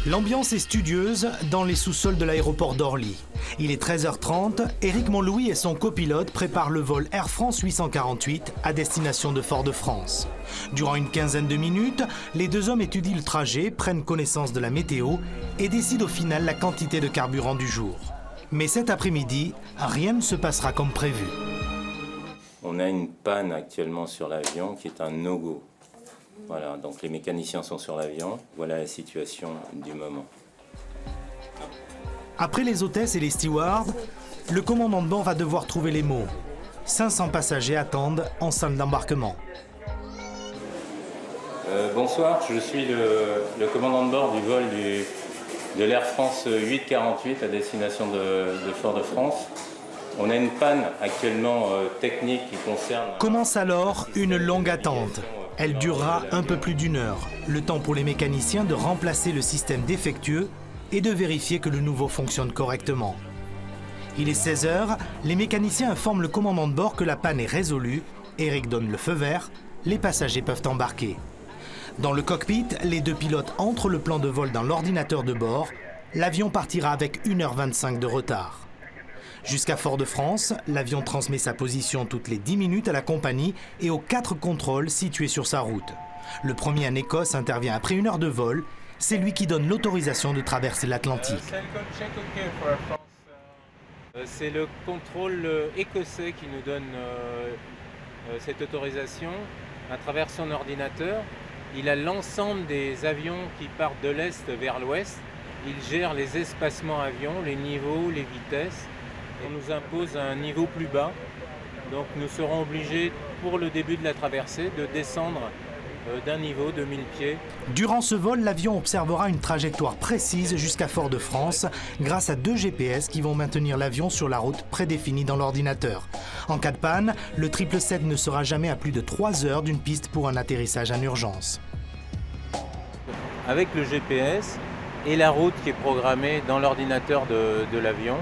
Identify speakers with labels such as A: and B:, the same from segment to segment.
A: L'ambiance est studieuse dans les sous-sols de l'aéroport d'Orly. Il est 13h30, Éric Montlouis et son copilote préparent le vol Air France 848 à destination de Fort-de-France. Durant une quinzaine de minutes, les deux hommes étudient le trajet, prennent connaissance de la météo et décident au final la quantité de carburant du jour. Mais cet après-midi, rien ne se passera comme prévu.
B: On a une panne actuellement sur l'avion qui est un no-go. Voilà, donc les mécaniciens sont sur l'avion. Voilà la situation du moment.
A: Après les hôtesses et les stewards, le commandant de bord va devoir trouver les mots. 500 passagers attendent en salle d'embarquement.
B: Bonsoir, je suis le commandant de bord du vol de l'Air France 848 à destination de Fort-de-France. On a une panne actuellement technique qui concerne...
A: Commence alors une longue attente. Elle durera un peu plus d'1 heure, le temps pour les mécaniciens de remplacer le système défectueux et de vérifier que le nouveau fonctionne correctement. Il est 16 heures, les mécaniciens informent le commandant de bord que la panne est résolue. Éric donne le feu vert, les passagers peuvent embarquer. Dans le cockpit, les deux pilotes entrent le plan de vol dans l'ordinateur de bord. L'avion partira avec 1h25 de retard. Jusqu'à Fort-de-France, l'avion transmet sa position toutes les 10 minutes à la compagnie et aux 4 contrôles situés sur sa route. Le premier en Écosse intervient après 1 heure de vol. C'est lui qui donne l'autorisation de traverser l'Atlantique.
C: C'est le contrôle écossais qui nous donne cette autorisation à travers son ordinateur. Il a l'ensemble des avions qui partent de l'Est vers l'Ouest. Il gère les espacements avions, les niveaux, les vitesses. On nous impose un niveau plus bas, donc nous serons obligés pour le début de la traversée de descendre d'un niveau de 1000 pieds.
A: Durant ce vol, l'avion observera une trajectoire précise jusqu'à Fort-de-France grâce à 2 GPS qui vont maintenir l'avion sur la route prédéfinie dans l'ordinateur. En cas de panne, le 777 ne sera jamais à plus de 3 heures d'une piste pour un atterrissage en urgence.
C: Avec le GPS et la route qui est programmée dans l'ordinateur de l'avion,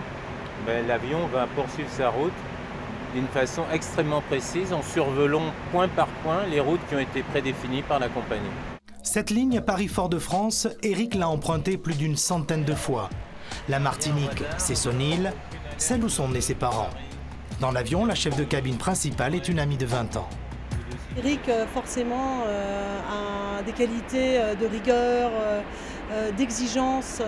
C: l'avion va poursuivre sa route d'une façon extrêmement précise en survolant point par point les routes qui ont été prédéfinies par la compagnie.
A: Cette ligne Paris-Fort-de-France, Éric l'a empruntée plus d'une centaine de fois. La Martinique, c'est son île, celle où sont nés ses parents. Dans l'avion, la chef de cabine principale est une amie de 20 ans.
D: Éric, forcément, a des qualités de rigueur, d'exigence.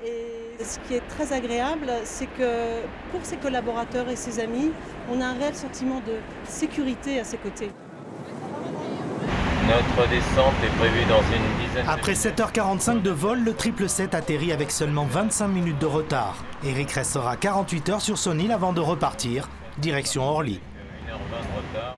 D: Et ce qui est très agréable, c'est que pour ses collaborateurs et ses amis, on a un réel sentiment de sécurité à ses côtés.
C: Notre descente est prévue dans une dizaine de
A: Après 7h45 de vol, le 777 atterrit avec seulement 25 minutes de retard. Éric restera 48 heures sur son île avant de repartir, direction Orly.
C: 1h20 de retard.